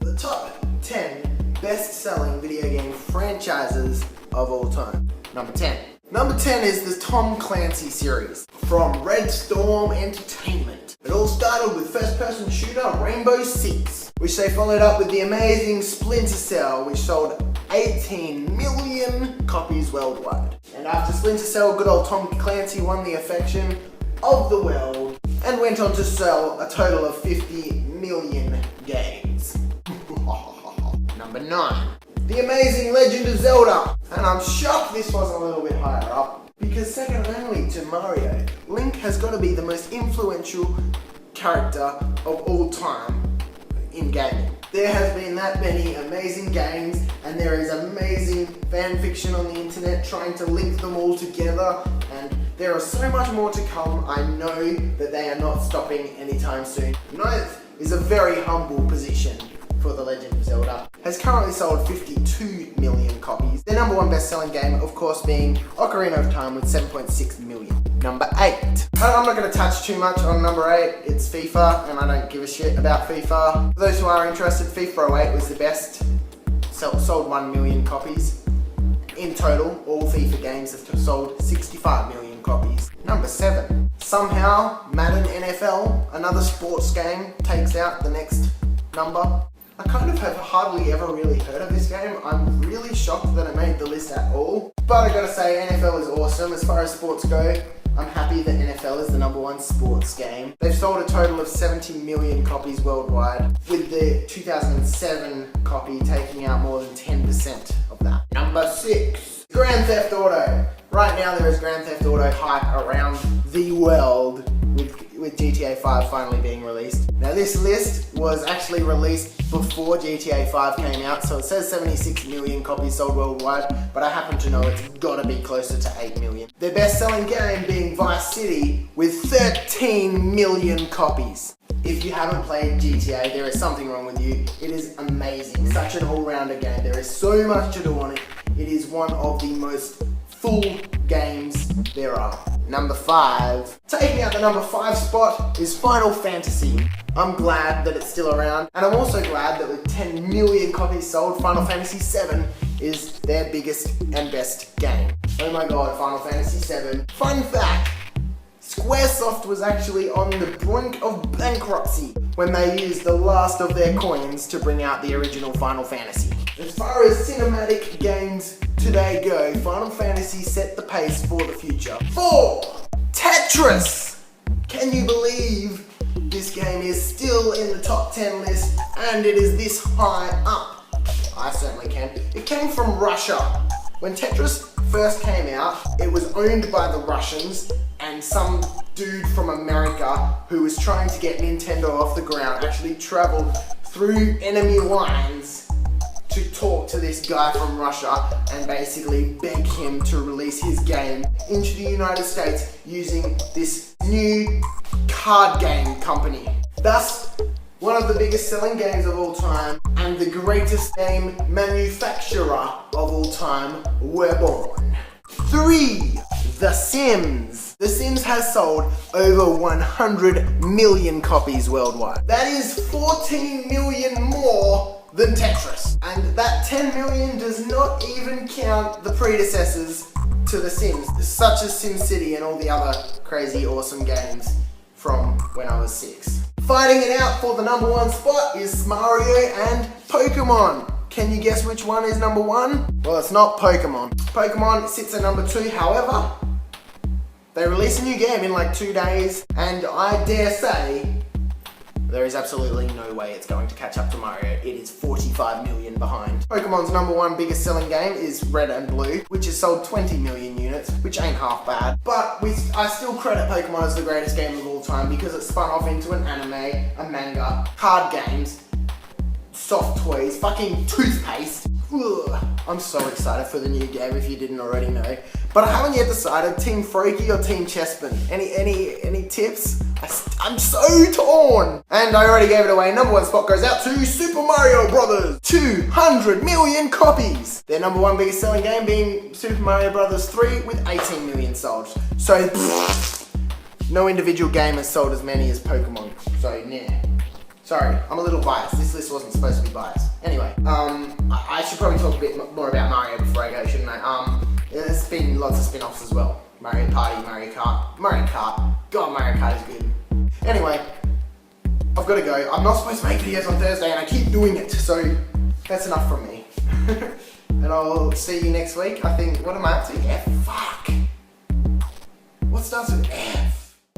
The top 10 best-selling video game franchises of all time. Number 10. Number 10 is the Tom Clancy series from Red Storm Entertainment. It all started with first-person shooter Rainbow Six, which they followed up with the amazing Splinter Cell, which sold 18 million copies worldwide. And after Splinter Cell, good old Tom Clancy won the affection of the world and went on to sell a total of 50 million games. Number 9. The Amazing Legend of Zelda. And I'm shocked this wasn't a little bit higher up, because second only to Mario, Link has got to be the most influential character of all time in gaming. There has been that many amazing games, and there is amazing fan fiction on the internet trying to link them all together, and there is so much more to come. I know that they are not stopping anytime soon. Ninth is a very humble position for The Legend of Zelda. Has currently sold 52 million copies. Their number one best-selling game, of course, being Ocarina of Time with 7.6 million. Number 8. I'm not going to touch too much on number 8. It's FIFA, and I don't give a shit about FIFA. For those who are interested, FIFA 08 was the best. Sold 1 million copies. In total, all FIFA games have sold 65 million copies. Number 7. Somehow, Madden NFL, another sports game, takes out the next number. I kind of have hardly ever really heard of this game. I'm really shocked that it made the list at all. But I gotta say, NFL is awesome. As far as sports go, I'm happy that NFL is the number one sports game. They've sold a total of 70 million copies worldwide, with the 2007 copy taking out more than 10% of that. Number 6. Grand Theft Auto. Right now there is Grand Theft Auto hype around the world, with GTA 5 finally being released. Now this list was actually released before GTA 5 came out, so it says 76 million copies sold worldwide, but I happen to know it's gotta be closer to 8 million. Their best-selling game being Vice City with 13 million copies. If you haven't played GTA, there is something wrong with you. It is amazing. Such an all-rounder game. There is so much to do on it. It is one of the most full games there are. Number 5. Taking out the number 5 spot is Final Fantasy. I'm glad that it's still around, and I'm also glad that with 10 million copies sold, Final Fantasy VII is their biggest and best game. Oh my god, Final Fantasy VII. Fun fact, Squaresoft was actually on the brink of bankruptcy when they used the last of their coins to bring out the original Final Fantasy. As far as cinematic games today go, Final Fantasy set the pace for the future. 4. Tetris! Can you believe this game is still in the top 10 list and it is this high up? I certainly can. It came from Russia. When Tetris first came out, it was owned by the Russians, and some dude from America who was trying to get Nintendo off the ground actually traveled through enemy lines to talk to this guy from Russia and basically beg him to release his game into the United States using this new card game company. Thus, one of the biggest selling games of all time and the greatest game manufacturer of all time were born. 3. The Sims. The Sims has sold over 100 million copies worldwide. That is 14 million more than Tetris. And that 10 million does not even count the predecessors to The Sims, such as SimCity and all the other crazy awesome games from when I was 6. Fighting it out for the number 1 spot is Mario and Pokemon. Can you guess which one is number 1? Well, it's not Pokemon. Pokemon sits at number 2, however, they release a new game in like 2 days, and I dare say there is absolutely no way it's going to catch up to Mario. It is 45 million behind. Pokemon's number 1 biggest selling game is Red and Blue, which has sold 20 million units, which ain't half bad. But I still credit Pokemon as the greatest game of all time because it spun off into an anime, a manga, card games, soft toys, fucking toothpaste. Ugh. I'm so excited for the new game if you didn't already know. But I haven't yet decided, Team Froakie or Team Chespin. Any tips? I'm so torn! And I already gave it away. Number 1 spot goes out to Super Mario Brothers. 200 million copies. Their number 1 biggest selling game being Super Mario Brothers 3 with 18 million sold. So, no individual game has sold as many as Pokemon. So, nah. Sorry, I'm a little biased. This list wasn't supposed to be biased. Anyway, I should probably talk a bit more about Mario before I go, shouldn't I? There's been lots of spin-offs as well. Mario Party, Mario Kart. God, Mario Kart is good. Anyway, I've got to go. I'm not supposed to make videos on Thursday and I keep doing it, so that's enough from me. And I'll see you next week. I think, what am I up to? F, fuck. What starts with F?